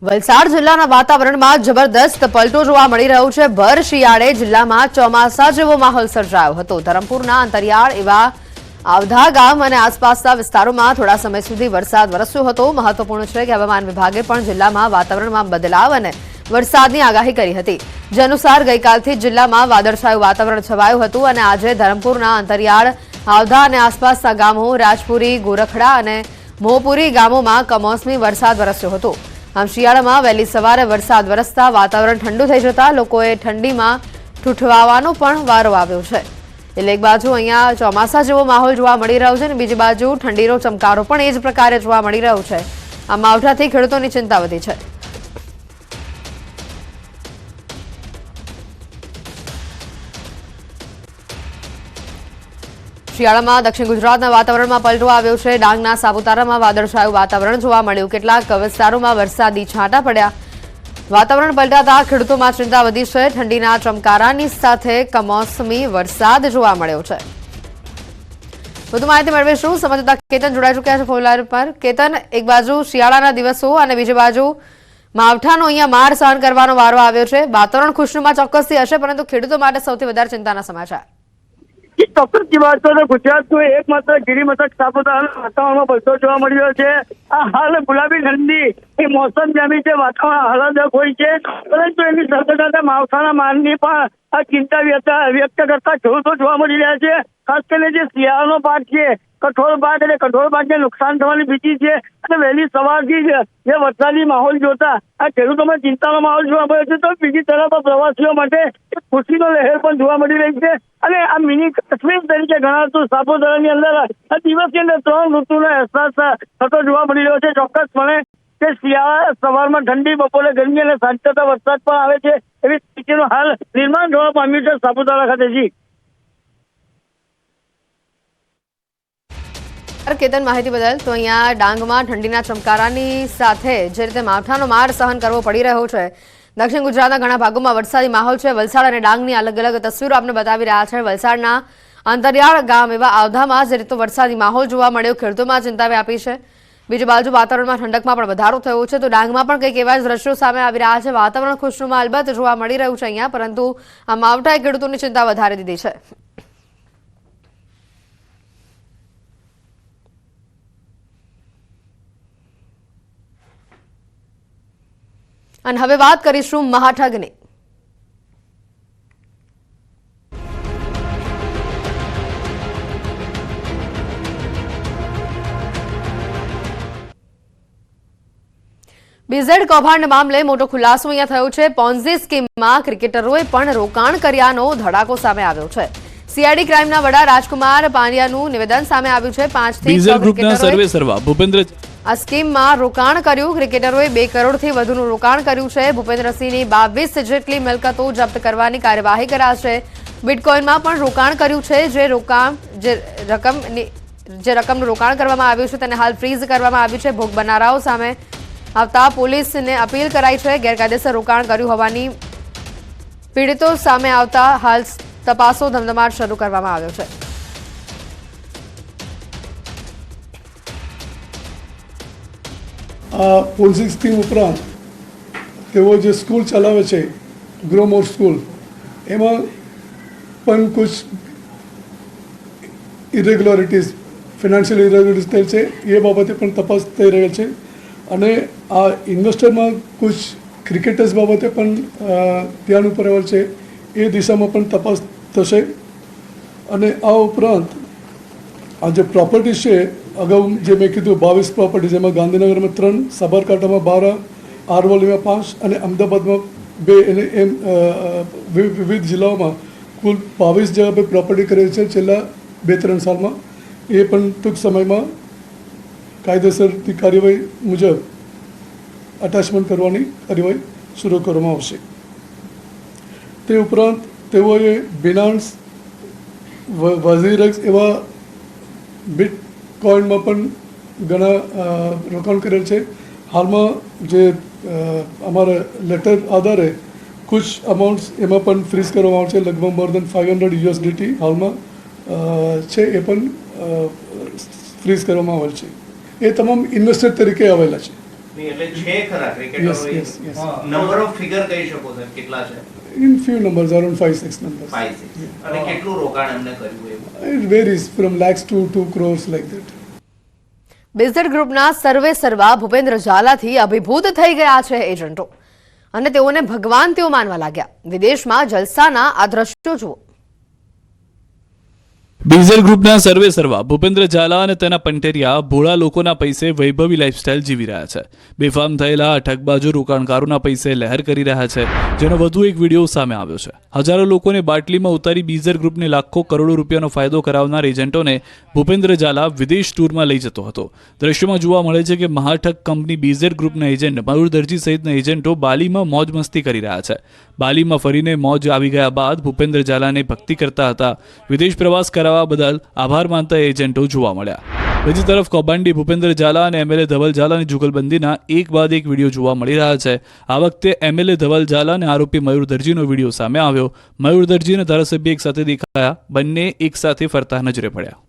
વલસાડ જિલ્લાના વાતાવરણમાં જબરદસ્ત પલટો જોવા મળી રહ્યો છે। ભર શિયાળે જિલ્લામાં ચોમાસા જેવો માહોલ સર્જાયો હતો। ધરમપુરના અંતરિયાળ એવા આવધા ગામ અને આસપાસના વિસ્તારોમાં થોડા સમય સુધી વરસાદ વરસ્યો હતો। મહત્વપૂર્ણ છે કે હવામાન વિભાગે પણ જિલ્લામાં વાતાવરણમાં બદલાવ અને વરસાદની આગાહી કરી હતી, જે અનુસાર ગઈકાલથી જિલ્લામાં વાદળછાયું વાતાવરણ છવાયું હતું અને આજે ધરમપુરના અંતરિયાળ આવધા અને આસપાસના ગામો રાજપુરી, ગોરખડા અને મોહપુરી ગામોમાં કમોસમી વરસાદ વરસ્યો હતો। આમ શિયાળામાં વહેલી સવારે વરસાદ વરસતા વાતાવરણ ઠંડુ થઈ જતા લોકોએ ઠંડીમાં ઠૂઠવાવાનો પણ વારો આવ્યો છે। એટલે એક બાજુ અહીંયા ચોમાસા જેવો માહોલ જોવા મળી રહ્યો છે અને બીજી બાજુ ઠંડીનો ચમકારો પણ એ જ પ્રકારે જોવા મળી રહ્યો છે। આ માવઠાથી ખેડૂતોની ચિંતા વધી છે। શિયાળામાં દક્ષિણ ગુજરાતના વાતાવરણમાં પલટો આવ્યો છે। ડાંગના સાપુતારામાં વાદળછાયું વાતાવરણ જોવા મળ્યું। કેટલાક વિસ્તારોમાં વરસાદી છાંટા પડ્યા। વાતાવરણ પલટાતા ખેડૂતોમાં ચિંતા વધી છે। ઠંડીના ચમકારાની સાથે કમોસમી વરસાદ જોવા મળ્યો છે। વધુ માહિતી મેળવીશું। સંવાદદાતા કેતન જોડાઈ ચૂક્યા છે ફોન લાઈન પર। કેતન, એક બાજુ શિયાળાના દિવસો અને બીજી બાજુ માવઠાનો અહીંયા માર સહન કરવાનો વારો આવ્યો છે। વાતાવરણ ખુશનુમા ચોક્કસથી હશે, પરંતુ ખેડૂતો માટે સૌથી વધારે ચિંતાના સમાચાર। ચોક્કસની વાત તો ગુજરાતનું એકમાત્ર ગિરિમથક સાપુતારાના વાતાવરણમાં પલટો જોવા મળી રહ્યો છે। આ હાલ ગુલાબી ઠંડી એ મોસમ જામી છે, વાતાવરણ આહલાદક હોય છે, પરંતુ એની સાથે સાથે માવઠાના મારની પણ આ ચિંતા વ્યક્ત કરતા ખેડૂતો જોવા મળી રહ્યા છે। ખાસ કરીને જે શિયાળાનો પાક છે, કઠોળ પાક, અને કઠોળ પાકને નુકસાન થવાની ભીતિ છે અને વહેલી સવારથી જ જે વરસાદી માહોલ જોતા આ ખેડૂતોમાં ચિંતાનો માહોલ જોવા મળ્યો છે। તો બીજી તરફ પ્રવાસીઓ માટે ખુશીનો લહેર પણ જોવા મળી રહી છે અને આ મિની કાશ્મીર તરીકે ગણાતું સાપુતારાની અંદર આ દિવસની અંદર 3 ઋતુનો અહેસાસ થતો જોવા મળી રહ્યો છે। ચોક્કસપણે કે શિયાળા સવારમાં ઠંડી, બપોરે ગરમી અને સાંજ થતા વરસાદ પણ આવે છે, એવી સ્થિતિનું હાલ નિર્માણ જોવા પામ્યું છે સાપુતારા ખાતે। કેતન, માહિતી બદલ। તો અહીંયા ડાંગમાં ઠંડીના ચમકારાની સાથે જે રીતે માવઠાનો માર સહન કરવો પડી રહ્યો છે, દક્ષિણ ગુજરાતના ઘણા ભાગોમાં વરસાદી માહોલ છે। વલસાડ અને ડાંગની અલગ અલગ તસવીરો આપણે બતાવી રહ્યા છે। વલસાડના અંતરિયાળ ગામ એવા આવધામાં જે રીતે વરસાદી માહોલ જોવા મળ્યો, ખેડૂતોમાં ચિંતા વ્યાપી છે। બીજી બાજુ વાતાવરણમાં ઠંડકમાં પણ વધારો થયો છે, તો ડાંગમાં પણ કંઈક એવા જ દ્રશ્યો સામે આવી રહ્યા છે। વાતાવરણ ખુશનુમા અલબત્ત જોવા મળી રહ્યું છે અહીંયા, પરંતુ આ માવઠાએ ખેડૂતોની ચિંતા વધારી દીધી છે। અને હવે વાત કરીશું મહાઠગની। બીઝેડ કૌભાંડ મામલે મોટો ખુલાસો અહીંયા થયો છે। પોન્ઝી સ્કીમમાં ક્રિકેટરોએ પણ રોકાણ કર્યાનો ધડાકો સામે આવ્યો છે। સીઆઈડી ક્રાઇમના વડા રાજકુમાર પાંડ્યાનું નિવેદન સામે આવ્યું છે। 5 થી 6 ક્રિકેટરોએ આ સ્કીમમાં રોકાણ કર્યું। ક્રિકેટરોએ 2 કરોડથી વધુનું રોકાણ કર્યું છે। ભૂપેન્દ્રસિંહની 22 જેટલી મિલકતો જપ્ત કરવાની કાર્યવાહી કરાશે। બિટકોઇનમાં પણ રોકાણ કર્યું છે। જે રકમનું રોકાણ કરવામાં આવ્યું છે તેને હાલ ફ્રીઝ કરવામાં આવ્યું છે। ભોગ બનનારાઓ સામે આવતા પોલીસને અપીલ કરાઈ છે। ગેરકાયદેસર રોકાણ કર્યું હોવાની પીડિતો સામે આવતા હાલ તપાસો ધમધમાટ શરૂ કરવામાં આવ્યો છે। આ પોન્ઝી સ્કીમ ઉપરાંત તેઓ જે સ્કૂલ ચલાવે છે, ગ્રોમોર સ્કૂલ, એમાં પણ કુછ ઇરેગ્યુલારિટીઝ, ફિનાન્શિયલ ઇરેગ્યુલારિટીઝ થઈ છે, એ બાબતે પણ તપાસ થઈ રહી છે। અને આ ઇન્વેસ્ટરમાં કુછ ક્રિકેટર્સ બાબતે પણ ધ્યાન ઉપર આવેલ છે, એ દિશામાં પણ તપાસ થશે। અને આ ઉપરાંત આ જે પ્રોપર્ટી છે, અગાઉ જે મેં કીધું 22 પ્રોપર્ટીઝ, એમાં ગાંધીનગરમાં 3, સાબરકાંઠામાં 12, અરવલ્લીમાં 5 અને અમદાવાદમાં 2, અને એમ વિવિધ જિલ્લાઓમાં કુલ 22 જગ્યા પર પ્રોપર્ટી કરેલ છે છેલ્લા 2-3 સાલમાં। એ પણ ટૂંક સમયમાં કાયદેસરની કાર્યવાહી મુજબ અટેચમેન્ટ કરવાની કાર્યવાહી શરૂ કરવામાં આવશે। તે ઉપરાંત તેઓએ બિનાન્સ, વઝીરેક્સ એવા બિટકોઇનમાં પણ ઘણા રોકાણ કરેલ છે। હાલમાં જે અમારા લેટર આધારે કુછ અમાઉન્ટ્સ એમાં પણ ફ્રીઝ કરવામાં આવશે। લગભગ મોર દેન 500 USDT હાલમાં છે, એ પણ ફ્રીઝ કરવામાં આવેલ છે। એ તમામ ઇન્વેસ્ટર તરીકે આવેલા છે। નહીં એટલે છે ખરા ક્રિકેટરો Yes. નંબર ઓફ ફિગર કહી શકો છો કેટલા છે In few numbers, around 5-6 numbers. 5-6 અને કેટલું રોકાણ એમને કર્યું એવું It varies from lakhs to 2 crores like that. Business ગ્રુપના સર્વે સર્વા ભૂપેન્દ્ર ઝાલાથી અભિભૂત થઈ ગયા છે એજન્ટો અને તેઓને ભગવાન તેઓ માનવા લાગ્યા. વિદેશમાં જલસાના આ દ્રશ્યો જુઓ. બીઝર ગ્રુપના સર્વે સર્વા ભૂપેન્દ્ર ઝાલા અને તેના પંટેરિયા ભોળા લોકોના પૈસે વૈભવી લાઇફસ્ટાઇલ જીવી રહ્યા છે. બેફામ થયેલા આ ઠગબાજો રોકાણકારોના પૈસે લહેર કરી રહ્યા છે, જેનો વધુ એક વિડીયો સામે આવ્યો છે. હજારો લોકોને બાટલીમાં ઉતારી બીઝર ગ્રુપને લાખો કરોડો રૂપિયાનો ફાયદો કરાવનાર એજન્ટોને ભૂપેન્દ્ર ઝાલા વિદેશ ટૂરમાં લઈ જતો હતો. દ્રશ્યોમાં જોવા મળે છે કે મહાઠગ કંપની બીઝર ગ્રુપના એજન્ટ મયુર દરજી સહિતના એજન્ટો બાલીમાં મોજ મસ્તી કરી રહ્યા છે. બાલીમાં ફરીને મોજ આવી ગયા બાદ ભૂપેન્દ્ર ઝાલાને ભક્તિ કરતા હતા. વિદેશ પ્રવાસ કરાવવા બદલ આભાર માનતા એજન્ટો જોવા મળ્યા. બીજી તરફ કૌભાંડી ભૂપેન્દ્ર ઝાલા અને એમએલએ ધવલ ઝાલાની જુગલબંધીના એક બાદ એક વિડીયો જોવા મળી રહ્યા છે. આ વખતે એમએલએ ધવલ ઝાલા અને આરોપી મયુર દરજીનો વિડીયો સામે આવ્યો. મયુર દરજી અને ધારાસભ્ય એક સાથે દેખાયા. બંને એક સાથે ફરતા નજરે પડ્યા.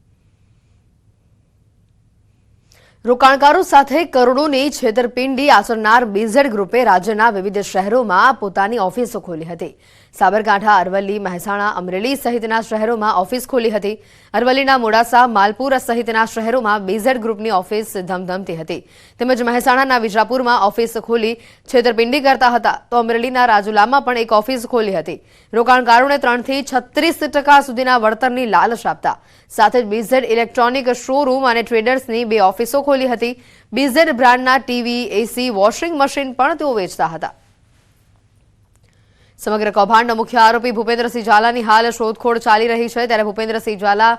રોકાણકારો સાથે કરોડોની છેતરપિંડી આચરનાર બીઝેડ ગ્રુપે રાજ્યના વિવિધ શહેરોમાં પોતાની ઓફિસો ખોલી હતી. સાબરકાંઠા, અરવલ્લી, મહેસાણા, અમરેલી સહિતના શહેરોમાં ઓફિસ ખોલી હતી. અરવલ્લીના મોડાસા, માલપુર સહિતના શહેરોમાં બીઝેડ ગ્રુપની ઓફિસ ધમધમતી હતી. તેમજ મહેસાણાના વિજાપુરમાં ઓફિસ ખોલી છેતરપિંડી કરતા હતા. તો અમરેલીના રાજુલામાં પણ એક ઓફિસ ખોલી હતી. રોકાણકારોને 3 થી 36% સુધીના વળતરની લાલચ આપતા સાથે જ બીઝેડ ઇલેક્ટ્રોનિક શોરૂમ અને ટ્રેડર્સની 2 ઓફિસો ખોલી હતી. બીઝેડ બ્રાન્ડના ટીવી, એસી, વોશિંગ મશીન પણ તેઓ વેચતા હતા. સમગ્ર કૌભાંડનો મુખ્ય આરોપી ભૂપેન્દ્રસિંહ ઝાલાની હાલ શોધખોળ ચાલી રહી છે. ત્યારે ભૂપેન્દ્રસિંહ ઝાલા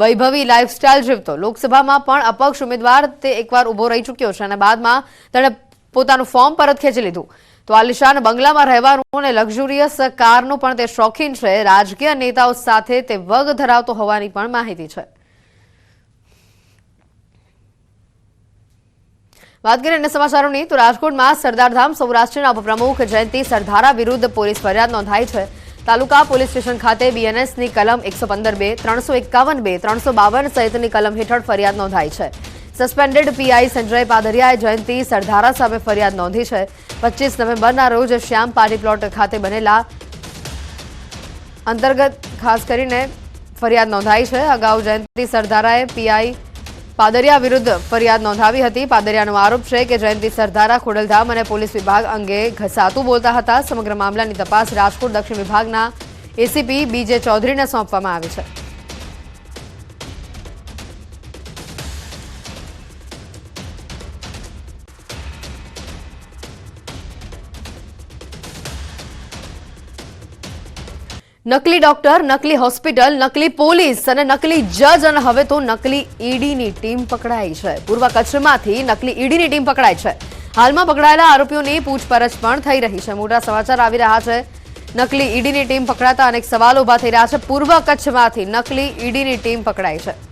વૈભવી લાઇફસ્ટાઇલ જીવતો લોકસભામાં પણ અપક્ષ ઉમેદવાર તે એકવાર ઉભો રહી ચૂક્યો છે અને બાદમાં તેણે પોતાનું ફોર્મ પરત ખેંચી લીધું. તો આલિશાન બંગલામાં રહેવાનું અને લક્ઝુરિયસ કારનો પણ તે શોખીન છે. રાજકીય નેતાઓ સાથે તે વગ ધરાવતો હોવાની પણ માહિતી છે. વાત કરીએ અન્ય સમાચારોની તો રાજકોટમાં સરદારધામ સૌરાષ્ટ્રના ઉપપ્રમુખ જયંતિ સરધારા વિરુદ્ધ પોલીસ ફરિયાદ નોંધાઈ છે. તાલુકા પોલીસ સ્ટેશન ખાતે બીએનએસની કલમ 115(2), 351(2), 352 સહિતની કલમ હેઠળ ફરિયાદ નોંધાઈ છે. સસ્પેન્ડેડ પીઆઈ સંજય પાદરિયાએ જયંતિ સરધારા સામે ફરિયાદ નોંધી છે. 25 નવેમ્બરના રોજ શ્યામ પાર્ટી પ્લોટ ખાતે બનેલા અંતર્ગત ખાસ કરીને ફરિયાદ નોંધાઈ છે. અગાઉ જયંતિ સરધારાએ પીઆઈ પાદરિયા વિરુદ્ધ ફરિયાદ નોંધાવી હતી. પાદરિયાનો આરોપ છે કે જયંતિ સરધારા ખોડલધામ અને પોલીસ વિભાગ અંગે ઘસાતું બોલતા હતા. સમગ્ર મામલાની તપાસ રાજકોટ દક્ષિણ વિભાગના એસીપી બીજે ચૌધરીને સોંપવામાં આવી છે. નકલી ડોક્ટર, નકલી હોસ્પિટલ, નકલી પોલીસ અને નકલી જજ અને હવે તો નકલી ઈડીની ટીમ પકડાઈ છે. પૂર્વ કચ્છમાંથી નકલી ઈડીની ટીમ પકડાઈ છે. હાલમાં પકડાયેલા આરોપીઓની પૂછપરછ પણ થઈ રહી છે. મોટા સમાચાર આવી રહ્યા છે. નકલી ઈડીની ટીમ પકડાતા અનેક સવાલો ઉભા થઈ રહ્યા છે. પૂર્વ કચ્છમાંથી નકલી ઈડીની ટીમ પકડાઈ છે.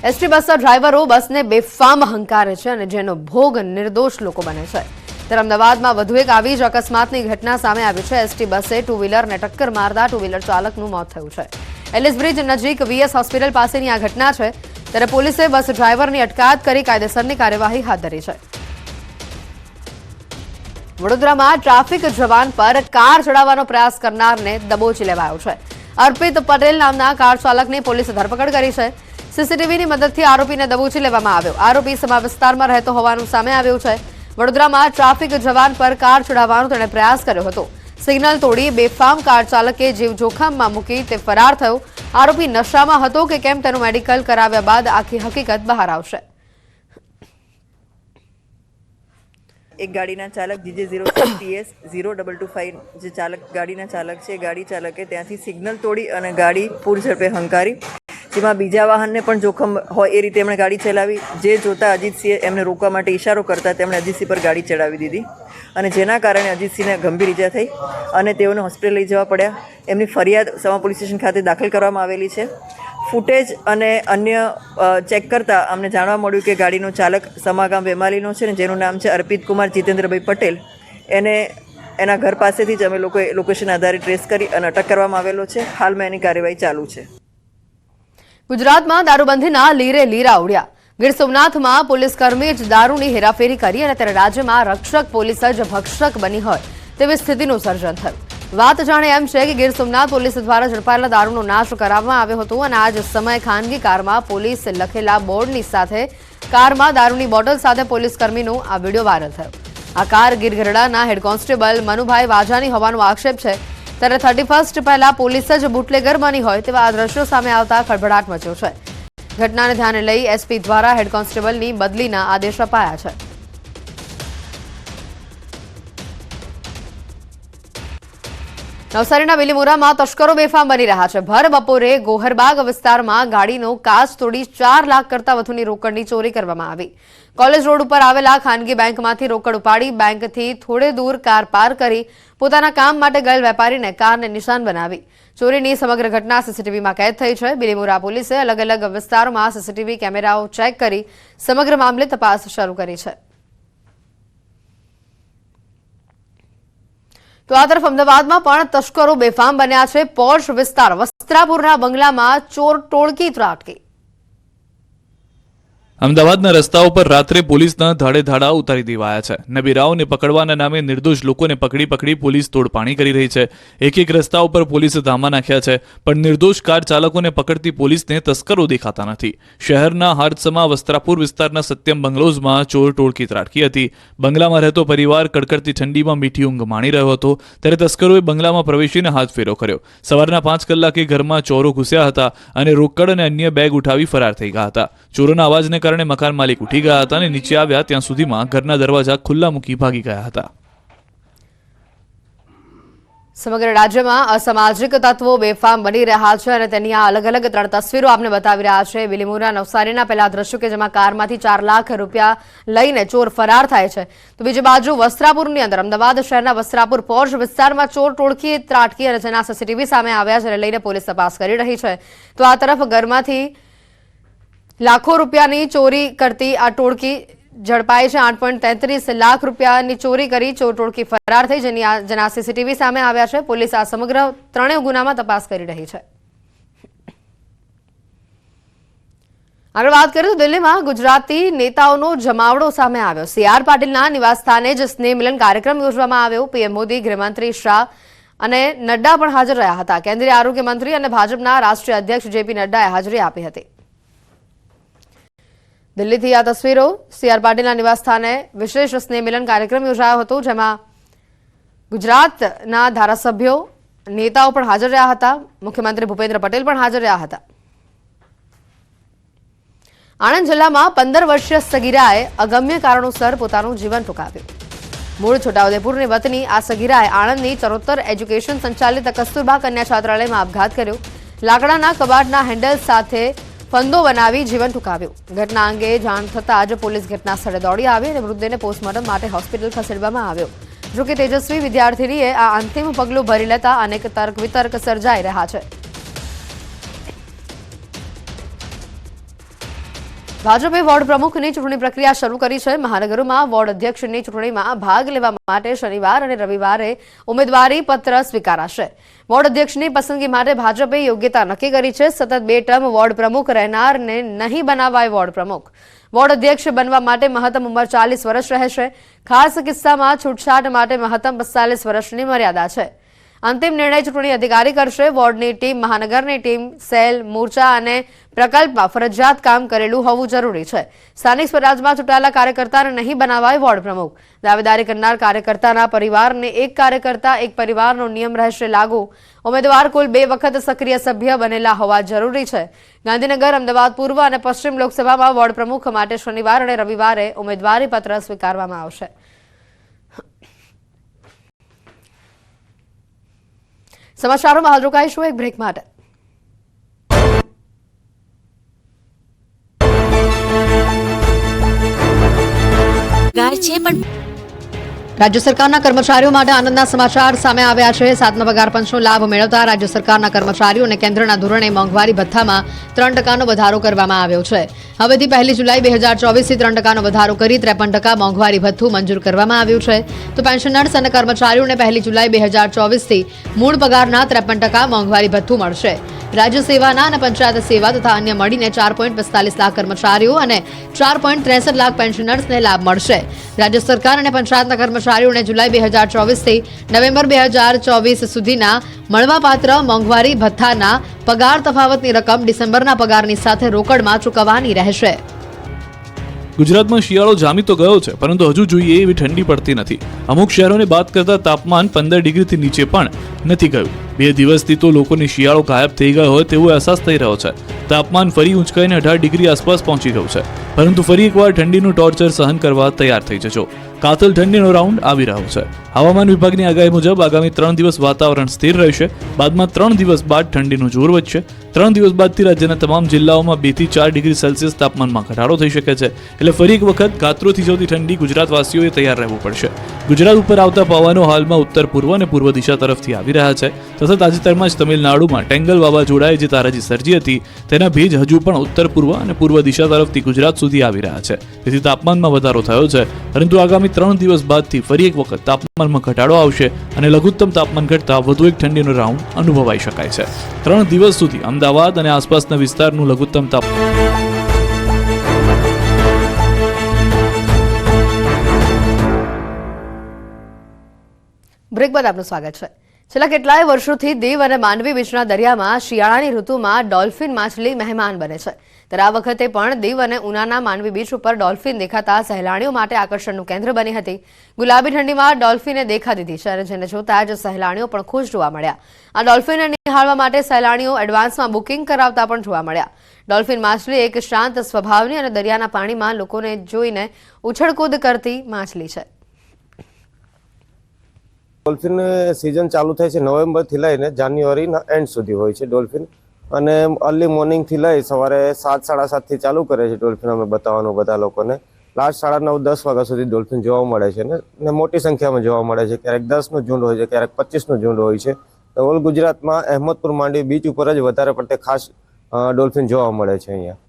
એસટી બસના ડ્રાઈવરો બસને બેફામ હંકારે છે અને જેનો ભોગ નિર્દોષ લોકો બને છે. ત્યારે અમદાવાદમાં વધુ એક આવી જ અકસ્માતની ઘટના સામે આવી છે. એસટી બસે 2 વ્હીલરને ટક્કર મારતા 2 વ્હીલર ચાલકનું મોત થયું છે. એલિસ બ્રિજ નજીક વીએસ હોસ્પિટલ પાસેની આ ઘટના છે. ત્યારે પોલીસે બસ ડ્રાઈવરની અટકાયત કરી કાયદેસરની કાર્યવાહી હાથ ધરી છે. વડોદરામાં ટ્રાફિક જવાન પર કાર ચડાવવાનો પ્રયાસ કરનારને દબોચી લેવાયો છે. અર્પિત પટેલ નામના કાર ચાલકની પોલીસે ધરપકડ કરી છે. સીસીટીવીની મદદથી આરોપીને દબોચી લેવામાં આવ્યો. આરોપી સમા વિસ્તારમાં રહેતો હોવાનું સામે આવ્યું છે. વડોદરામાં ટ્રાફિક જવાન પર કાર ચડાવવાનો તેણે પ્રયાસ કર્યો હતો. સિગ્નલ તોડી બેફામ કાર ચાલકે જીવ જોખમમાં મૂકી તે ફરાર થયો. આરોપી નશામાં હતો કે કેમ તેનું મેડિકલ કરાવ્યા બાદ આખી હકીકત બહાર આવશે. એક ગાડીના ચાલક GJ06 TS 0225 જે ગાડીના ચાલક છે, ગાડી ચાલકે ત્યાંથી સિગ્નલ તોડી અને ગાડી પૂર ઝડપે હંકારી, જેમાં બીજા વાહનને પણ જોખમ હોય એ રીતે એમણે ગાડી ચલાવી. જે જોતા અજીતસિંહે એમને રોકવા માટે ઇશારો કરતા તેમણે અજીતસિંહ પર ગાડી ચડાવી દીધી અને જેના કારણે અજીતસિંહને ગંભીર ઈજા થઈ અને તેઓને હોસ્પિટલ લઈ જવા પડ્યા. એમની ફરિયાદ સમા પોલીસ સ્ટેશન ખાતે દાખલ કરવામાં આવેલી છે. ફૂટેજ અને અન્ય ચેક કરતાં અમને જાણવા મળ્યું કે ગાડીનો ચાલક સમાગામ વેમાલીનો છે ને જેનું નામ છે અર્પિત કુમાર જીતેન્દ્રભાઈ પટેલ. એને એના ઘર પાસેથી જ અમે લોકોએ લોકેશન આધારે ટ્રેસ કરી અને અટક કરવામાં આવેલો છે. હાલમાં એની કાર્યવાહી ચાલુ છે. ગુજરાતમાં દારૂબંધીના લીરે લીરા ઉડ્યા. ગીર સોમનાથમાં પોલીસ કર્મી જ દારૂની હેરાફેરી કરી અને ત્યારે રાજ્યમાં રક્ષક પોલીસ જ ભક્ષક બની હોય તેવી સ્થિતિનું સર્જન થયું. વાત જાણે એમ છે કે ગીર સોમનાથ પોલીસ દ્વારા ઝડપાયેલા દારૂનો નાશ કરવામાં આવ્યો હતો અને આ જ સમયે ખાનગી કારમાં પોલીસ લખેલા બોર્ડની સાથે કારમાં દારૂની બોટલ સાથે પોલીસ કર્મીનો આ વિડીયો વાયરલ થયો. આ કાર ગીર ગઢડાના હેડ કોન્સ્ટેબલ મનુભાઈ વાજાની હોવાનો આક્ષેપ છે. ત્યારે 31 પહેલા પોલીસ જ બુટલેગર બની હોય તેવા આ દ્રશ્યો સામે આવતા ખળભળાટ મચ્યો છે. ઘટનાને ધ્યાને લઈ એસપી દ્વારા હેડ કોન્સ્ટેબલની બદલીના આદેશ અપાયા છે. નવસારીના બિલીમોરામાં તસ્કરો બેફામ બની રહ્યા છે. ભર બપોરે ગોહરબાગ વિસ્તારમાં ગાડીનો કાચ તોડી 4 લાખ કરતા વધુની રોકડની ચોરી કરવામાં આવી. કોલેજ રોડ ઉપર આવેલા ખાનગી બેંકમાંથી રોકડ ઉપાડી બેંકથી થોડે દૂર કાર પાર કરી પોતાના કામ માટે ગયેલ વેપારીને કારને નિશાન બનાવી. ચોરીની સમગ્ર ઘટના સીસીટીવીમાં કેદ થઈ છે. બિલીમોરા પોલીસે અલગ અલગ વિસ્તારોમાં સીસીટીવી કેમેરાઓ ચેક કરી સમગ્ર મામલે તપાસ શરૂ કરી છે. તો આ તરફ અમદાવાદમાં પણ તસ્કરો બેફામ બન્યા છે. પોર્શ વિસ્તાર વસ્ત્રાપુરના બંગલામાં ચોર ટોળકી ત્રાટકી. અમદાવાદના રસ્તાઓ પર રાત્રે પોલીસના ધાડે ધાડા ઉતારી દેવાયા છે. નબીરાઓને પકડવાના નામે નિર્દોષ લોકોને પકડી પોલીસ તોડપાણી કરી રહી છે. એક રસ્તા ઉપર પોલીસે ધામા નાખ્યા છે, પણ નિર્દોષ કાર ચાલકોને પકડતી પોલીસને તસ્કરો દેખાતા નથી. શહેરના હાર્દસમા વસ્ત્રાપુર વિસ્તારના સત્યમ બંગલોઝમાં ચોર ટોળકી ત્રાટકી હતી. બંગલામાં રહેતો પરિવાર કડકડતી ઠંડીમાં મીઠી ઊંઘ માણી રહ્યો હતો ત્યારે તસ્કરોએ બંગલામાં પ્રવેશીને હાથફેરો કર્યો. સવારના 5 કલાકે ઘરમાં ચોરો ઘૂસ્યા હતા અને રોકડ અને અન્ય બેગ ઉઠાવી ફરાર થઈ ગયા હતા. ચોરોના અવાજને કારણે મકાન માલિક ઉઠી ગયા હતા અને નીચે આવ્યા ત્યાં સુધીમાં ઘરના દરવાજા ખુલ્લા મૂકી ભાગી ગયા હતા. સમગ્ર રાજ્યમાં અસામાજિક તત્વો બેફામ બની રહ્યા છે અને તેની આ અલગ અલગ 3 તસવીરો આપને બતાવી રહ્યા છે. બિલીમોરા નવસારીના પહેલા દ્રશ્યો કે જેમાં કારમાંથી 4 લાખ રૂપિયા લઈને ચોર ફરાર થાય છે, તો બીજી બાજુ વસ્ત્રાપુરની અંદર અમદાવાદ શહેરના વસ્ત્રાપુર પોર્શ વિસ્તારમાં ચોર ટોળકી ત્રાટકી અને જેના સીસીટીવી સામે આવ્યા છે, લઈને પોલીસ તપાસ કરી રહી છે. તો આ તરફ ઘરમાંથી લાખો રૂપિયાની ચોરી કરતી આ ટોળકી ઝડપાઈ છે. 8.33 લાખ રૂપિયાની ચોરી કરી ચોર ટોળકી ફરાર થઈ જેના સીસીટીવી સામે આવ્યા છે. પોલીસ આ સમગ્ર 3 ગુનામાં તપાસ કરી રહી છે. આગળ વાત કરીએ તો દિલ્હીમાં ગુજરાતી નેતાઓનો જમાવડો સામે આવ્યો. CR પાટીલના નિવાસસ્થાને જ સ્નેહ મિલન કાર્યક્રમ યોજવામાં આવ્યો. પીએમ મોદી, ગૃહમંત્રી શાહ અને નડ્ડા પણ હાજર રહ્યા હતા. કેન્દ્રીય આરોગ્ય મંત્રી અને ભાજપના રાષ્ટ્રીય અધ્યક્ષ JP નડ્ડાએ હાજરી આપી હતી. દિલ્હીથી આ તસવીરો. CR પાટીલના નિવાસસ્થાને વિશેષ સ્નેહ મિલન કાર્યક્રમ યોજાયો હતો, જેમાં ગુજરાતના ધારાસભ્યો, નેતાઓ પણ હાજર રહ્યા હતા. મુખ્યમંત્રી ભૂપેન્દ્ર પટેલ પણ હાજર રહ્યા હતા. આણંદ જિલ્લામાં 15 વર્ષીય સગીરાએ અગમ્ય કારણોસર પોતાનું જીવન ટૂંકાવ્યું. મૂળ છોટાઉદેપુરની વતની આ સગીરાએ આણંદની ચરોતર એજ્યુકેશન સંચાલિત કસ્તુરબા કન્યા છાત્રાલયમાં આપઘાત કર્યો. લાકડાના કબાટના હેન્ડલ સાથે ફંદો બનાવી જીવન ટૂંકાવ્યું. ઘટના અંગે જાણ થતાં જ પોલીસ ઘટના સ્થળે દોડી આવી અને મૃતદેહને પોસ્ટમોર્ટમ માટે હોસ્પિટલ ખસેડવામાં આવ્યો. જોકે તેજસ્વી વિદ્યાર્થીનીએ આ અંતિમ પગલું ભરી લેતા અનેક તર્ક વિતર્ક સર્જાઈ રહ્યા છે. ભાજપે વોર્ડ પ્રમુખની ચૂંટણી પ્રક્રિયા શરૂ કરી છે. મહાનગરોમાં વોર્ડ અધ્યક્ષની ચૂંટણીમાં ભાગ લેવા માટે શનિવાર અને રવિવારે ઉમેદવારી પત્ર સ્વીકારાશે. વોર્ડ અધ્યક્ષની પસંદગી માટે ભાજપે યોગ્યતા નક્કી કરી છે. સતત 2 ટર્મ વોર્ડ પ્રમુખ રહેનારને નહીં બનાવાય વોર્ડ પ્રમુખ. વોર્ડ અધ્યક્ષ બનવા માટે મહત્તમ ઉંમર 40 વર્ષ રહેશે. ખાસ કિસ્સામાં છૂટછાટ માટે મહત્તમ 45 વર્ષની મર્યાદા છે. અંતિમ નિર્ણય ચૂંટણી અધિકારી કરશે. વોર્ડની ટીમ, મહાનગરની ટીમ, સેલ, મોરચા અને પ્રકલ્પમાં ફરજિયાત કામ કરેલું હોવું જરૂરી છે. સ્થાનિક સ્વરાજમાં ચૂંટાયેલા કાર્યકર્તાને નહીં બનાવાય વોર્ડ પ્રમુખ. દાવેદારી કરનાર કાર્યકર્તાના પરિવારને એક કાર્યકર્તા એક પરિવારનો નિયમ રહેશે લાગુ. ઉમેદવાર કુલ 2 વખત સક્રિય સભ્ય બનેલા હોવા જરૂરી છે. ગાંધીનગર, અમદાવાદ પૂર્વ અને પશ્ચિમ લોકસભામાં વોર્ડ પ્રમુખ માટે શનિવાર અને રવિવારે ઉમેદવારી પત્ર સ્વીકારવામાં આવશે. સમાચારોમાં હાલ રોકાઈશું એક બ્રેક માટે. ગાય છે પણ રાજ્ય સરકારના કર્મચારીઓ માટે આનંદના સમાચાર સામે આવ્યા છે. 7મા પગાર પંચનો લાભ મેળવતા રાજ્ય સરકારના કર્મચારીઓને કેન્દ્રના ધોરણે મોંઘવારી ભથ્થામાં 3% વધારો કરવામાં આવ્યો છે. હવેથી 1 જુલાઈ 2024થી 3% વધારો કરી 53% મોંઘવારી ભથ્થું મંજૂર કરવામાં આવ્યું છે. તો પેન્શનર્સ અને કર્મચારીઓને 1 જુલાઈ 2024થી મૂળ પગારના 53% મોંઘવારી ભથ્થું મળશે. રાજ્ય સેવાના અને પંચાયત સેવા તથા અન્ય મળીને 4.45 લાખ કર્મચારીઓ અને 4.63 લાખ પેન્શનર્સને લાભ મળશે. રાજ્ય સરકાર અને પંચાયતના કર્મચારીઓને જુલાઈ 2024થી નવેમ્બર 2024 સુધીના મળવાપાત્ર મોંઘવારી ભથ્થાના પગાર તફાવતની રકમ ડિસેમ્બરના પગારની સાથે રોકડમાં ચૂકવવાની રહેશે. ગુજરાતમાં શિયાળો જામી તો ગયો છે, પરંતુ હજુ જોઈએ એવી ઠંડી પડતી નથી. અમુક શહેરોને બાદ કરતા તાપમાન 15 ડિગ્રીથી નીચે પણ નથી ગયું. 2 દિવસથી તો લોકોને શિયાળો ગાયબ થઈ ગયો હોય તેવો અહેસાસ થઈ રહ્યો છે. તાપમાન ફરી ઊંચકાઈને 18 ડિગ્રી આસપાસ પહોંચી ગયું છે, પરંતુ ફરી એકવાર ઠંડીનું ટોર્ચર સહન કરવા તૈયાર થઈ જજો. કાતલ ઠંડીનો રાઉન્ડ આવી રહ્યો છે. હવામાન વિભાગની આગાહી મુજબ આગામી 3 દિવસ વાતાવરણ સ્થિર રહેશે. બાદમાં 3 દિવસ બાદ ઠંડીનું જોર વધશે. 3 દિવસ બાદથી રાજ્યના તમામ જિલ્લાઓમાં 2 થી 4 ડિગ્રી સેલ્સિયસ તાપમાનમાં ઘટાડો થઈ શકે છે. એટલે ફરી એક વખત ગાત્રો થીજવતી ઠંડી ગુજરાતવાસીઓએ તૈયાર રહેવું પડશે. ગુજરાત ઉપર આવતા પવનો હાલમાં ઉત્તર પૂર્વ અને પૂર્વ દિશા તરફથી આવી રહ્યા છે. તથા તાજેતરમાં જ તમિલનાડુમાં ટેંગલ વાવાઝોડાએ જે તારાજી સર્જી હતી તેના ભેજ હજુ પણ ઉત્તર પૂર્વ અને પૂર્વ દિશા તરફથી ગુજરાત સુધી આવી રહ્યા છે. તેથી તાપમાનમાં વધારો થયો છે, પરંતુ આગામી 3 દિવસ બાદથી ફરી એક વખત તાપમાનમાં ઘટાડો આવશે અને લઘુત્તમ તાપમાન ઘટતા વધુ એક ઠંડીનો રાઉન્ડ અનુભવાઈ શકાય છે. 3 દિવસ સુધી અમદાવાદ અને આસપાસના વિસ્તારનું લઘુત્તમ તાપમાન બ્રેક બાદ આપનું સ્વાગત છે. છેલ્લા કેટલાય વર્ષોથી દીવ અને માંડવી બીચના દરિયામાં શિયાળાની ઋતુમાં ડોલ્ફિન માછલી મહેમાન બને છે. ત્યારે આ વખતે પણ દીવ અને ઉનાના માંડવી બીચ ઉપર ડોલ્ફિન દેખાતા સહેલાણીઓ માટે આકર્ષણનું કેન્દ્ર બની હતી. ગુલાબી ઠંડીમાં ડોલ્ફિને દેખા દીધી છે અને જેને જોતા જ સહેલાણીઓ પણ ખુશ જોવા મળ્યા. આ ડોલ્ફિનને નિહાળવા માટે સહેલાણીઓ એડવાન્સમાં બુકિંગ કરાવતા પણ જોવા મળ્યા. ડોલ્ફિન માછલી એક શાંત સ્વભાવની અને દરિયાના પાણીમાં લોકોને જોઈને ઉછળકૂદ કરતી માછલી છે. ડોલ્ફિન સિઝન ચાલુ થાય છે નવેમ્બરથી લઈને જાન્યુઆરીના એન્ડ સુધી હોય છે ડોલ્ફિન. અને અર્લી મોર્નિંગથી લઈ સવારે 7, 7:30થી ચાલુ કરે છે ડોલ્ફિન અમે બતાવવાનું બધા લોકોને. લાસ્ટ 9:30, 10 વાગ્યા સુધી ડોલ્ફિન જોવા મળે છે ને મોટી સંખ્યામાં જોવા મળે છે. ક્યારેક 10નું ઝુંડ હોય છે, ક્યારેક 25નું ઝુંડ હોય છે. તો ઓલ ગુજરાતમાં અહેમદપુર માંડવી બીચ ઉપર જ વધારે પડતે ખાસ ડોલ્ફિન જોવા મળે છે અહીંયા.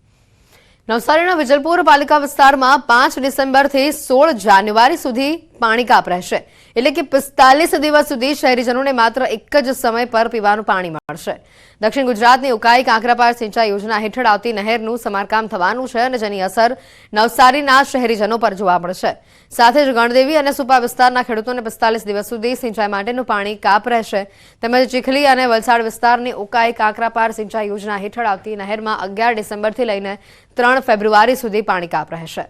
નવસારીના વિજલપુર પાલિકા વિસ્તારમાં 5 ડિસેમ્બરથી 16 જાન્યુઆરી સુધી પાણી કાપ રહેશે. એટલે કે 45 દિવસ સુધી શહેરીજનોને માત્ર એક જ સમય પર પીવાનું પાણી મળશે. દક્ષિણ ગુજરાતની ઉકાઈ કાંકરાપાર સિંચાઈ યોજના હેઠળ આવતી નહેરનું સમારકામ થવાનું છે અને જેની અસર નવસારીના શહેરીજનો પર જોવા મળશે. સાથે જ ગણદેવી અને સુપા વિસ્તારના ખેડૂતોને 45 દિવસ સુધી સિંચાઈ માટેનું પાણી કાપ રહેશે. તેમજ ચીખલી અને વલસાડ વિસ્તારની ઉકાઈ કાંકરાપાર સિંચાઈ યોજના હેઠળ આવતી નહેરમાં 11 ડિસેમ્બરથી લઈને 3 ફેબ્રુઆરી સુધી પાણી કાપ રહેશે.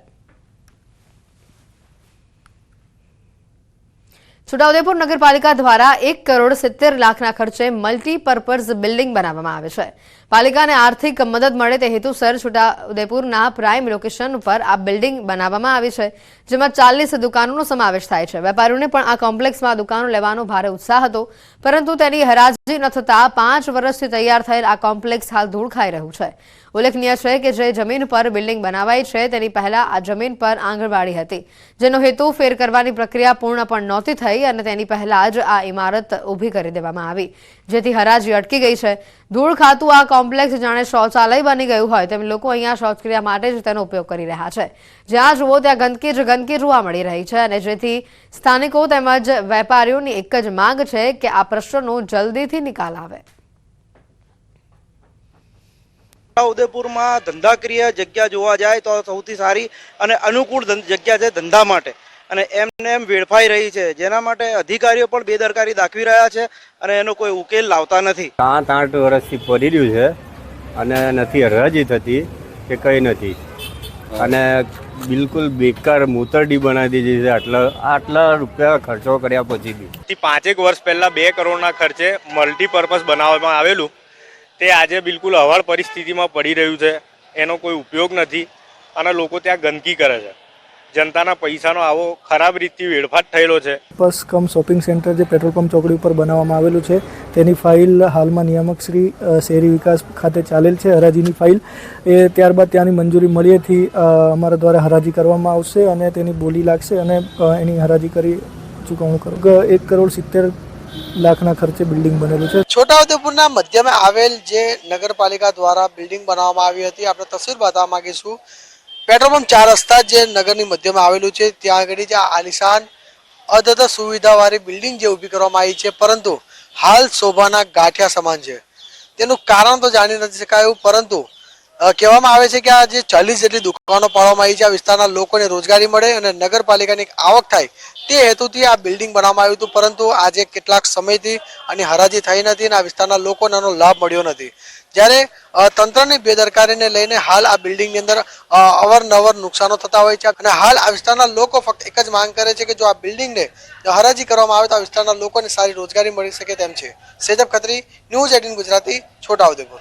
છોટાઉદેપુર નગરપાલિકા દ્વારા 1,70 લાખના ખર્ચે મલ્ટીપર્પઝ બિલ્ડિંગ બનાવવામાં આવે છે. પાલિકાને આર્થિક મદદ મળે તે હેતુસર છોટાઉદેપુરના પ્રાઇમ લોકેશન ઉપર આ બિલ્ડિંગ બનાવવામાં આવી છે, જેમાં 40 દુકાનોનો સમાવેશ થાય છે. વેપારીઓને પણ આ કોમ્પ્લેક્સમાં દુકાનો લેવાનો ભારે ઉત્સાહ હતો, પરંતુ તેની હરાજી ન થતા 5 વર્ષથી તૈયાર થયેલ આ કોમ્પ્લેક્સ હાલ ધૂળ ખાઈ રહ્યું છે. ઉલ્લેખનીય છે કે જે જમીન પર બિલ્ડિંગ બનાવાઈ છે તેની પહેલા આ જમીન પર આંગણવાડી હતી, જેનો હેતુ ફેર કરવાની પ્રક્રિયા પૂર્ણ પણ નહોતી થઈ અને તેની પહેલા જ આ ઇમારત ઊભી કરી દેવામાં આવી, જેથી હરાજી અટકી ગઈ છે. ધૂળ ખાતું આ કોમ્પ્લેક્સ જાણે શૌચાલય બની ગયું હોય તેમ લોકો અહીંયા શૌચક્રિયા માટે જ તેનો ઉપયોગ કરી રહ્યા છે. જ્યાં જુઓ ત્યાં ગંદકી જ ગંદકી જોવા મળી રહી છે અને જેથી સ્થાનિકો તેમજ વેપારીઓની એક જ માંગ છે કે આ પ્રશ્નનો જલ્દીથી નિકાલ આવે. ઉદયપુરમાં ધંધાકીય જગ્યા જોવા જાય તો સૌથી સારી અને અનુકૂળ જગ્યા છે ધંધા માટે, અને એમને એમ વેડફાઈ રહી છે, જેના માટે અધિકારીઓ પણ બેદરકારી દાખવી રહ્યા છે અને એનો કોઈ ઉકેલ લાવતા નથી. 7-8 વર્ષથી પડી રહ્યું છે અને નથી હરાજી થતી કે કંઈ નથી, અને બિલકુલ બેકાર મૂતરડી બનાવી દીધી છે. આટલા રૂપિયા ખર્ચો કર્યા પછી બી 5 વર્ષ પહેલા 2 કરોડના ખર્ચે મલ્ટીપર્પઝ બનાવવામાં આવેલું તે આજે બિલકુલ હવાળ પરિસ્થિતિમાં પડી રહ્યું છે. એનો કોઈ ઉપયોગ નથી અને લોકો ત્યાં ગંદકી કરે છે. જનતાના પૈસાનો આવો ખરાબ રીતથી વેડફાટ થયેલો છે. બસ કમ શોપિંગ સેન્ટર જે પેટ્રોલ પંપ ચોકડી ઉપર બનાવવામાં આવેલું છે તેની ફાઇલ હાલમાં નિયામક શ્રી શહેરી વિકાસ ખાતે ચાલેલ છે, હરાજીની ફાઇલ. એ ત્યારબાદ ત્યાંની મંજૂરી મળીએથી અમારા દ્વારા હરાજી કરવામાં આવશે અને તેની બોલી લાગશે અને એની હરાજી કરી ચૂકવણું કરું. 1,70,00,000ના ખર્ચે બિલ્ડિંગ બનેલું છે. છોટાઉદેપુરના મધ્યમાં આવેલ જે નગરપાલિકા દ્વારા બિલ્ડિંગ બનાવવામાં આવી હતી, આપણે તસવીર બતાવવા માંગીશું. પેટ્રોલ પંપ 4 રસ્તા જે નગરની મધ્યમાં આવેલું છે, ત્યાં આગળ જે આલિશાન અદ્યતન સુવિધાવાળી બિલ્ડિંગ જે ઊભી કરવામાં આવી છે, પરંતુ હાલ શોભાના ગાંઠિયા સમાન છે. તેનું કારણ તો જાણી નથી શકાયું, પરંતુ કહેવામાં આવે છે કે આ જે 40 જેટલી દુકાનો પાડવામાં આવી છે, આ વિસ્તારના લોકોને રોજગારી મળે અને નગરપાલિકાની આવક થાય તે હેતુથી આ બિલ્ડિંગ બનાવવામાં આવ્યું હતું, પરંતુ આજે કેટલાક સમયથી આની હરાજી થઈ નથી અને આ વિસ્તારના લોકોને આનો લાભ મળ્યો નથી. જ્યારે તંત્રની બેદરકારીને લઈને હાલ આ બિલ્ડિંગની અંદર અવારનવાર નુકસાનો થતા હોય છે અને હાલ આ વિસ્તારના લોકો ફક્ત એક જ માંગ કરે છે કે જો આ બિલ્ડિંગને હરાજી કરવામાં આવે તો આ વિસ્તારના લોકોને સારી રોજગારી મળી શકે તેમ છે. સેજબ ખત્રી, ન્યૂઝ 18 ગુજરાતી, છોટાઉદેપુર.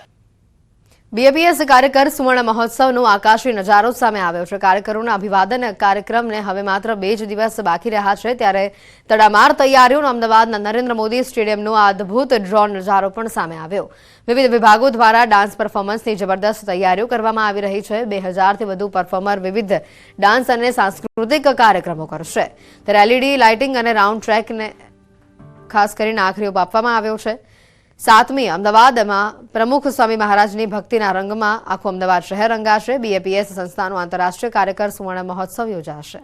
બીએપીએસ કાર્યકર સુવર્ણ મહોત્સવનો આકાશી નજારો સામે આવ્યો છે. કાર્યકરોના અભિવાદન કાર્યક્રમને હવે માત્ર 2 જ દિવસ બાકી રહ્યા છે, ત્યારે તડામાર તૈયારીઓનો અમદાવાદના નરેન્દ્ર મોદી સ્ટેડિયમનો આ અદભુત ડ્રોન નજારો પણ સામે આવ્યો. વિવિધ વિભાગો દ્વારા ડાન્સ પરફોર્મન્સની જબરદસ્ત તૈયારીઓ કરવામાં આવી રહી છે. 2000થી વધુ પરફોર્મર વિવિધ ડાન્સ અને સાંસ્કૃતિક કાર્યક્રમો કરશે. ત્યારે એલઈડી લાઇટિંગ અને રાઉન્ડ ટ્રેકને ખાસ કરીને આખરી ઓપ આપવામાં આવ્યો છે. 7મી અમદાવાદમાં પ્રમુખ સ્વામી મહારાજની ભક્તિના રંગમાં આખું અમદાવાદ શહેર રંગાશે. બીએપીએસ સંસ્થાનો આંતરરાષ્ટ્રીય કાર્યકર સુવર્ણ મહોત્સવ યોજાશે.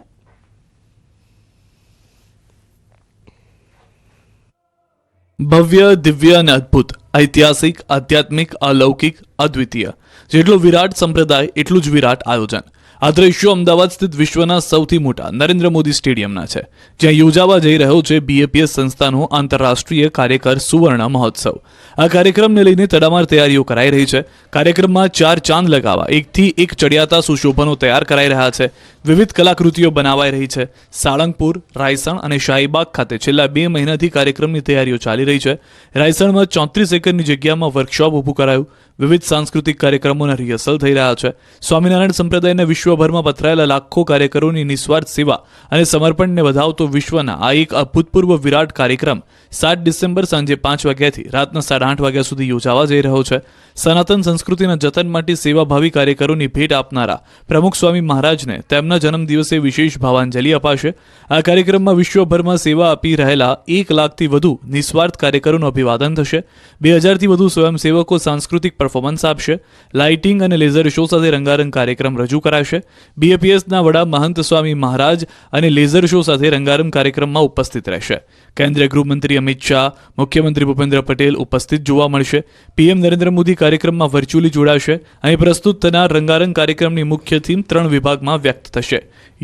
ભવ્ય, દિવ્ય અને અદ્ભુત, ઐતિહાસિક, આધ્યાત્મિક, અલૌકિક, અદ્વિતીય. જેટલો વિરાટ સંપ્રદાય એટલું જ વિરાટ આયોજન. આ દ્રશ્યો અમદાવાદ સ્થિત વિશ્વના સૌથી મોટા નરેન્દ્ર મોદી સ્ટેડિયમના છે, જ્યાં યોજાવા જઈ રહ્યો છે બીએપીએસ સંસ્થાનો આંતરરાષ્ટ્રીય કાર્યકર સુવર્ણ મહોત્સવ. આ કાર્યક્રમને લઈને તડામાર તૈયારીઓ કરાઈ રહી છે. કાર્યક્રમમાં 4 ચાંદ લગાવવા 1થી 1 ચડિયાતા સુશોભનો તૈયાર કરાઈ રહ્યા છે. વિવિધ કલાકૃતિઓ બનાવાઈ રહી છે. સાળંગપુર, રાયસણ અને શાહીબાગ ખાતે છેલ્લા 2 મહિનાથી કાર્યક્રમની તૈયારીઓ ચાલી રહી છે. રાયસણમાં 34 એકરની જગ્યામાં વર્કશોપ ઊભું કરાયું. વિવિધ સાંસ્કૃતિક કાર્યક્રમોના રિહર્સલ થઈ રહ્યા છે. સ્વામિનારાયણ સંપ્રદાયના વિશ્વભરમાં પથરાયેલા લાખો કાર્યકરોની નિસ્વાર્થ સેવા અને સમર્પણને વધાવતો વિશ્વના આ એક અભૂતપૂર્વ વિરાટ કાર્યક્રમ 7 ડિસેમ્બર સાંજે 5 વાગ્યાથી રાતના 8:30 વાગ્યા સુધી યોજાવા જઈ રહ્યો છે. સનાતન સંસ્કૃતિના જતન માટે સેવાભાવી કાર્યકરોની ભેટ આપનારા પ્રમુખ સ્વામી મહારાજને તેમના જન્મદિવસે વિશેષ ભાવાંજલિ અપાશે. આ કાર્યક્રમમાં વિશ્વભરમાં સેવા આપી રહેલા 1 લાખથી વધુ નિસ્વાર્થ કાર્યકરોનું અભિવાદન થશે. 2000થી વધુ સ્વયંસેવકો સાંસ્કૃતિક પરફોર્મન્સ આપશે. લાઇટિંગ અને લેઝર શો સાથે રંગારંગ કાર્યક્રમ રજૂ કરાશે. બીએપીએસના વડા મહંત સ્વામી મહારાજ અને લેઝર શો સાથે રંગારંગ કાર્યક્રમમાં ઉપસ્થિત રહેશે. કેન્દ્રીય ગૃહમંત્રી અમિત શાહ, મુખ્યમંત્રી ભૂપેન્દ્ર પટેલ ઉપસ્થિત જોવા મળશે. પીએમ નરેન્દ્ર મોદી કાર્યક્રમમાં વર્ચ્યુઅલી જોડાશે. અહીં પ્રસ્તુત થનાર રંગારંગ કાર્યક્રમની મુખ્ય થીમ 3 વિભાગમાં વ્યક્ત થશે.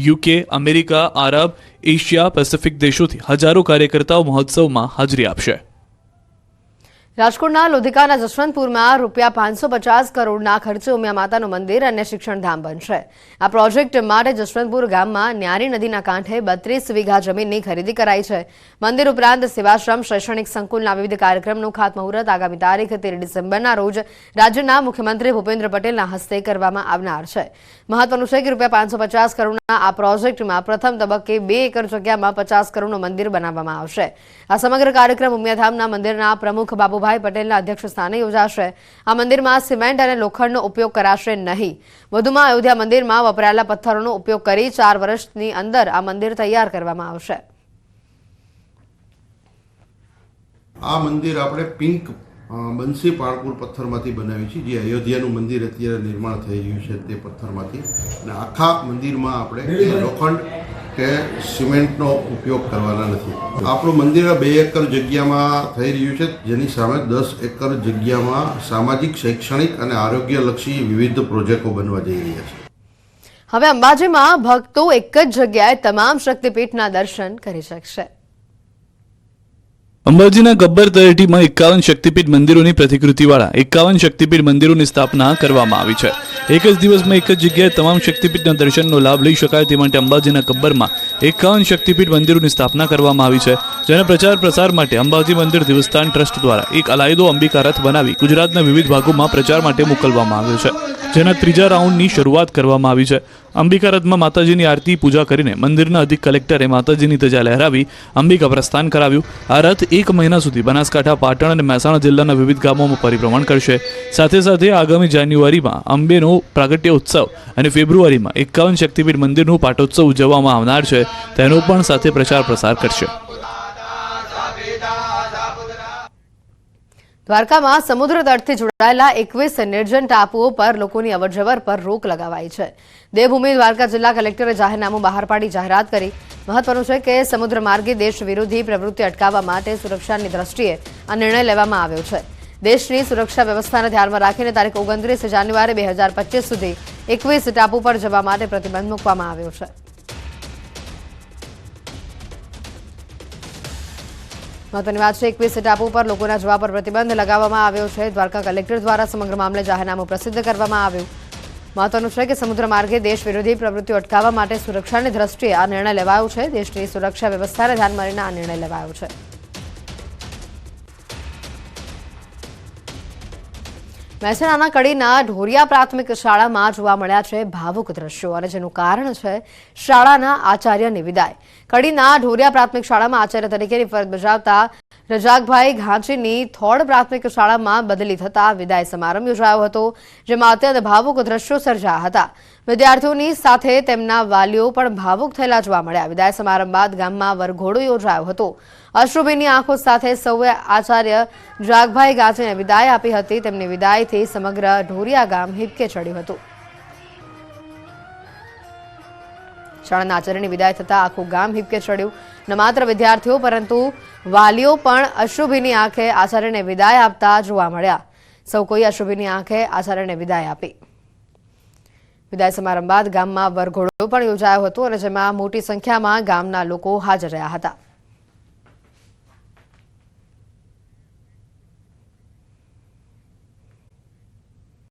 યુકે, અમેરિકા, આરબ, એશિયા, પેસિફિક દેશોથી હજારો કાર્યકર્તાઓ મહોત્સવમાં હાજરી આપશે. રાજકોટના લોધિકાના જશવંતપુરમાં ₹550 કરોડના ખર્ચે ઉમિયા માતાનું મંદિર અને શિક્ષણધામ બનશે. આ પ્રોજેક્ટ માટે જશવંતપુર ગામમાં ન્યારી નદીના કાંઠે 32 વીઘા જમીનની ખરીદી કરાઈ છે. મંદિર ઉપરાંત સેવાશ્રમ, શૈક્ષણિક સંકુલના વિવિધ કાર્યક્રમનું ખાતમુહૂર્ત આગામી તારીખ 13 ડિસેમ્બરના રોજ રાજ્યના મુખ્યમંત્રી ભૂપેન્દ્ર પટેલના હસ્તે કરવામાં આવનાર છે. મહત્વનું છે કે ₹550 કરોડના આ પ્રોજેક્ટમાં પ્રથમ તબક્કે 2 એકર જગ્યામાં 50 કરોડનું મંદિર બનાવવામાં આવશે. આ સમગ્ર કાર્યક્રમ ઉમિયાધામના મંદિરના પ્રમુખ બાબુભાઈ પટેલના અધ્યક્ષ સ્થાને યોજાશે. આ મંદિરમાં સિમેન્ટ અને લોખંડનો ઉપયોગ કરાશે નહીં. વધુમાં અયોધ્યા મંદિરમાં વપરાયેલા પથ્થરોનો ઉપયોગ કરી 4 વર્ષની અંદર આ મંદિર તૈયાર કરવામાં આવશે. આ મંદિર આપણે પિંક બંસી પાળપુર પથ્થરમાંથી બનાવ્યું છે, જે અયોધ્યાનું મંદિર અત્યારે નિર્માણ થઈ રહ્યું છે તે પથ્થરમાંથી. અને આખા મંદિરમાં આપણે લોખંડ કે સિમેન્ટનો ઉપયોગ કરવાના નથી. આપણું મંદિર 2 એકર જગ્યામાં થઈ રહ્યું છે, જેની સામે 10 એકર જગ્યામાં સામાજિક, શૈક્ષણિક અને આરોગ્યલક્ષી વિવિધ પ્રોજેક્ટો બનવા જઈ રહ્યા છે. હવે અંબાજીમાં ભક્તો એક જ જગ્યાએ તમામ શક્તિપીઠના દર્શન કરી શકશે. અંબાજીના ગબ્બર તળેટીમાં 51 શક્તિપીઠ મંદિરોની પ્રતિકૃતિવાળા 51 શક્તિપીઠ મંદિરોની સ્થાપના કરવામાં આવી છે. એક જ દિવસમાં એક જ જગ્યાએ તમામ શક્તિપીઠના દર્શનનો લાભ લઈ શકાય તે માટે અંબાજીના ગબ્બરમાં 51 શક્તિપીઠ મંદિરોની સ્થાપના કરવામાં આવી છે. જેના પ્રચાર પ્રસાર માટે અંબાજી મંદિર દેવસ્થાન ટ્રસ્ટ દ્વારા એક અલાયદો અંબિકા રથ બનાવી ગુજરાતના વિવિધ ભાગોમાં પ્રચાર માટે મોકલવામાં આવ્યો છે, જેના 3જા રાઉન્ડની શરૂઆત કરવામાં આવી છે. અંબિકા રથમાં માતાજીની આરતી પૂજા કરીને મંદિરના અધિક કલેક્ટરે માતાજીની ધજા લહેરાવી અંબિકા પ્રસ્થાન કરાવ્યું. આ રથ 1 મહિના સુધી બનાસકાંઠા, પાટણ અને મહેસાણા જિલ્લાના વિવિધ ગામોમાં પરિભ્રમણ કરશે. સાથે સાથે આગામી જાન્યુઆરીમાં અંબેનો પ્રાગટ્ય ઉત્સવ અને ફેબ્રુઆરીમાં 51 શક્તિપીઠ મંદિરનું પાટોત્સવ ઉજવવામાં આવનાર છે, તેનો પણ સાથે પ્રચાર પ્રસાર કરશે. દ્વારકામાં સમુદ્ર તટથી જોડાયેલા 21 નિર્જન ટાપુઓ પર લોકોની અવરજવર પર રોક લગાવાઈ છે. દેવભૂમિ દ્વારકા જિલ્લા કલેક્ટરે જાહેરનામું બહાર પાડી જાહેરાત કરી. મહત્વનું છે કે સમુદ્ર માર્ગે દેશ વિરોધી પ્રવૃત્તિ અટકાવવા માટે સુરક્ષાની દ્રષ્ટિએ આ નિર્ણય લેવામાં આવ્યો છે. દેશની સુરક્ષા વ્યવસ્થાને ધ્યાનમાં રાખીને તારીખ 29 જાન્યુઆરી 2025 સુધી 21 ટાપુ પર જવા માટે પ્રતિબંધ મૂકવામાં આવ્યો છે. મહત્વની વાત છે 21 ટાપુ પર લોકોના જવા પર પ્રતિબંધ લગાવવામાં આવ્યો છે. દ્વારકા કલેક્ટર દ્વારા સમગ્ર મામલે જાહેરનામું પ્રસિદ્ધ કરવામાં આવ્યું. મહત્વનું છે કે સમુદ્ર માર્ગે દેશ વિરોધી પ્રવૃત્તિઓ અટકાવવા માટે સુરક્ષાની દ્રષ્ટિએ આ નિર્ણય લેવાયો છે. દેશની સુરક્ષા વ્યવસ્થાને ધ્યાનમાં લઈને આ નિર્ણય લેવાયો છે. મહેસાણાના કડીના ઢોરિયા પ્રાથમિક શાળામાં જોવા મળ્યા છે ભાવુક દ્રશ્યો અને જેનું કારણ છે શાળાના આચાર્યની વિદાય. કડીના ઢોરિયા પ્રાથમિક શાળામાં આચાર્ય તરીકેની ફરજ બજાવતા રજાકભાઈ ઘાંચીની થોડ પ્રાથમિક શાળામાં બદલી થતા વિદાય સમારંભ યોજાયો હતો, જેમાં અત્યંત ભાવુક દ્રશ્યો સર્જાયા હતા. વિદ્યાર્થીઓની સાથે તેમના વાલીઓ પણ ભાવુક થયેલા જોવા મળ્યા. વિદાય સમારંભ બાદ ગામમાં વરઘોડો યોજાયો હતો. અશ્રુભીની આંખો સાથે સૌએ આચાર્ય જાગભાઈ ગાંચીને વિદાય આપી હતી. તેમની વિદાયથી સમગ્ર ઢોરિયા ગામ હિબકે ચડ્યું હતું. શાળાના આચાર્યની વિદાય થતા આખું ગામ હિબકે ચડ્યું. ન માત્ર વિદ્યાર્થીઓ પરંતુ વાલીઓ પણ અશ્રુભીની આંખે આચાર્યને વિદાય આપતા જોવા મળ્યા. સૌ કોઈ અશ્રુભીની આંખે આચાર્યને વિદાય આપી. વિદાય સમારંભ બાદ ગામમાં વરઘોડો પણ યોજાયો હતો અને જેમાં મોટી સંખ્યામાં ગામના લોકો હાજર રહ્યા હતા.